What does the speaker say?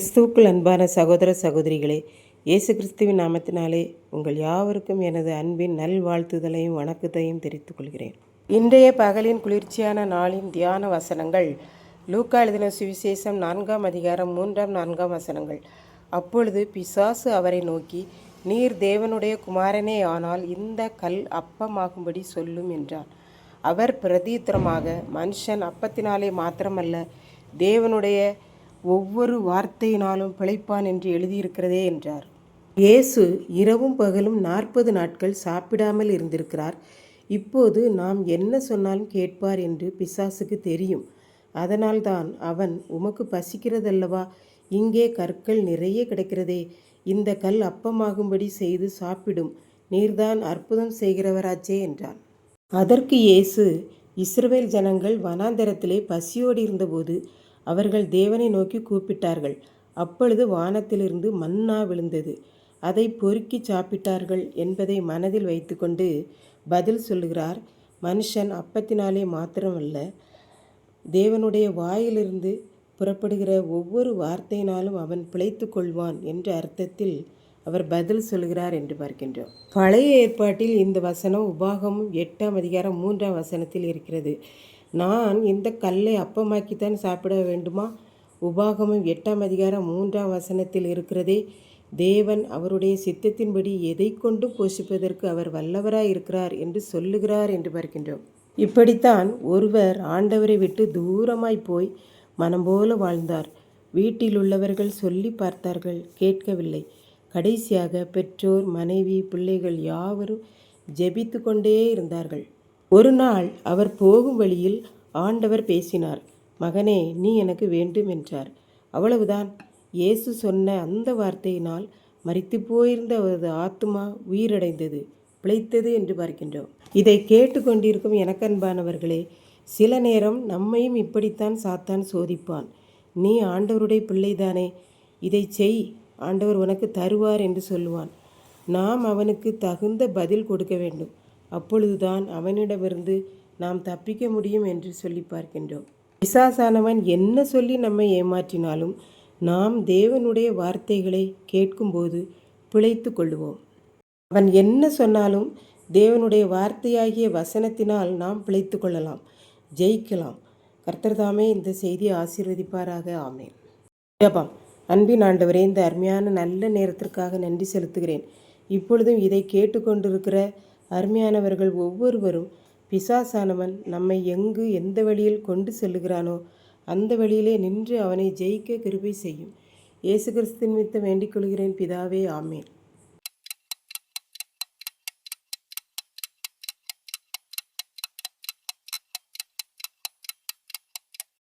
கிறிஸ்துவுக்குள் அன்பான சகோதர சகோதரிகளே, இயேசு கிறிஸ்துவின் நாமத்தினாலே உங்கள் யாவருக்கும் எனது அன்பின் நல்வாழ்த்துதலையும் வணக்கத்தையும் தெரிவித்துக் கொள்கிறேன். இன்றைய பகலின் குளிர்ச்சியான நாளின் தியான வசனங்கள் லூக்கா எழுதின சுவிசேஷம் 4ஆம் அதிகாரம் 3-4 வசனங்கள். அப்பொழுது பிசாசு அவரை நோக்கி, நீர் தேவனுடைய குமாரனே ஆனால் இந்த கல் அப்பமாகும்படி சொல்லும் என்றார். அவர் பிரதியுத்தரமாக, மனுஷன் அப்பத்தினாலே மாத்திரமல்ல, தேவனுடைய ஒவ்வொரு வார்த்தையினாலும் பிழைப்பான் என்று எழுதியிருக்கிறதே என்றார். இயேசு இரவும் பகலும் 40 நாட்கள் சாப்பிடாமல் இருந்திருக்கிறார். இப்போது நாம் என்ன சொன்னாலும் கேட்பார் என்று பிசாசுக்கு தெரியும். அதனால்தான் அவன், உமக்கு பசிக்கிறதல்லவா, இங்கே கற்கள் நிறைய கிடைக்கிறதே, இந்த கல் அப்பமாகும்படி செய்து சாப்பிடும், நீர்தான் அற்புதம் செய்கிறவராச்சே என்றான். அதற்கு இயேசு, இஸ்ரவேல் ஜனங்கள் வனாந்தரத்திலே பசியோடு இருந்தபோது அவர்கள் தேவனை நோக்கி கூப்பிட்டார்கள். அப்பொழுது வானத்திலிருந்து மன்னா விழுந்தது, அதை பொறுக்கி சாப்பிட்டார்கள் என்பதை மனதில் வைத்துக்கொண்டு பதில் சொல்லுகிறார். மனுஷன் அப்பத்தினாலே மாத்திரமல்ல, தேவனுடைய வாயிலிருந்து புறப்படுகிற ஒவ்வொரு வார்த்தையினாலும் அவன் பிழைத்து கொள்வான் என்ற அர்த்தத்தில் அவர் பதில் சொல்கிறார் என்று பார்க்கின்றோம். பழைய ஏற்பாட்டில் இந்த வசனம் உபாகமம் 8ஆம் அதிகாரம் 3ஆம் வசனத்தில் இருக்கிறது. நான் இந்த கல்லை அப்பமாக்கித்தான் சாப்பிட வேண்டுமா? உபாகமம் 8ஆம் அதிகாரம் 3ஆம் வசனத்தில் இருக்கிறதே, தேவன் அவருடைய சித்தத்தின்படி எதை கொண்டும் போஷிப்பதற்கு அவர் வல்லவராய் இருக்கிறார் என்று சொல்லுகிறார் என்று பார்க்கின்றோம். இப்படித்தான் ஒருவர் ஆண்டவரை விட்டு தூரமாய் போய் மனம் போல வாழ்ந்தார். வீட்டில் உள்ளவர்கள் சொல்லி பார்த்தார்கள், கேட்கவில்லை. கடைசியாக பெற்றோர், மனைவி, பிள்ளைகள் யாவரும் ஜெபித்து கொண்டே இருந்தார்கள். ஒரு நாள் அவர் போகும் வழியில் ஆண்டவர் பேசினார். மகனே, நீ எனக்கு வேண்டும் என்றார். அவ்வளவுதான். இயேசு சொன்ன அந்த வார்த்தையினால் மரித்து போயிருந்த அவரது ஆத்மா உயிரடைந்தது, பிழைத்தது என்று பார்க்கின்றோம். இதை கேட்டுக்கொண்டிருக்கும் எனக்கன்பானவர்களே, சில நேரம் நம்மையும் இப்படித்தான் சாத்தான் சோதிப்பான். நீ ஆண்டவருடைய பிள்ளைதானே, இதை செய், ஆண்டவர் உனக்கு தருவார் என்று சொல்லுவான். நாம் அவனுக்கு தகுந்த பதில் கொடுக்க வேண்டும். அப்பொழுதுதான் அவனிடமிருந்து நாம் தப்பிக்க முடியும் என்று சொல்லி பார்க்கின்றோம். பிசாசானவன் என்ன சொல்லி நம்மை ஏமாற்றினாலும் நாம் தேவனுடைய வார்த்தைகளை கேட்கும்போது பிழைத்து கொள்ளுவோம். அவன் என்ன சொன்னாலும் தேவனுடைய வார்த்தையாகிய வசனத்தினால் நாம் பிழைத்து கொள்ளலாம், ஜெயிக்கலாம். கர்த்தர் தாமே இந்த செய்தியை ஆசீர்வதிப்பாராக. ஆமென். ஜெபம். அன்பின் ஆண்டவரே, இந்த அருமையான நல்ல நேரத்திற்காக நன்றி செலுத்துகிறேன். இப்பொழுதும் இதை கேட்டுக்கொண்டிருக்கிற அருமையானவர்கள் ஒவ்வொருவரும், பிசாசானவன் நம்மை எங்கு எந்த வழியில் கொண்டு செல்லுகிறானோ அந்த வழியிலே நின்று அவனை ஜெயிக்க கிருபை செய்யும். இயேசு கிறிஸ்துவின் நிமித்தம் வேண்டிக் கொள்கிறேன் பிதாவே. ஆமென்.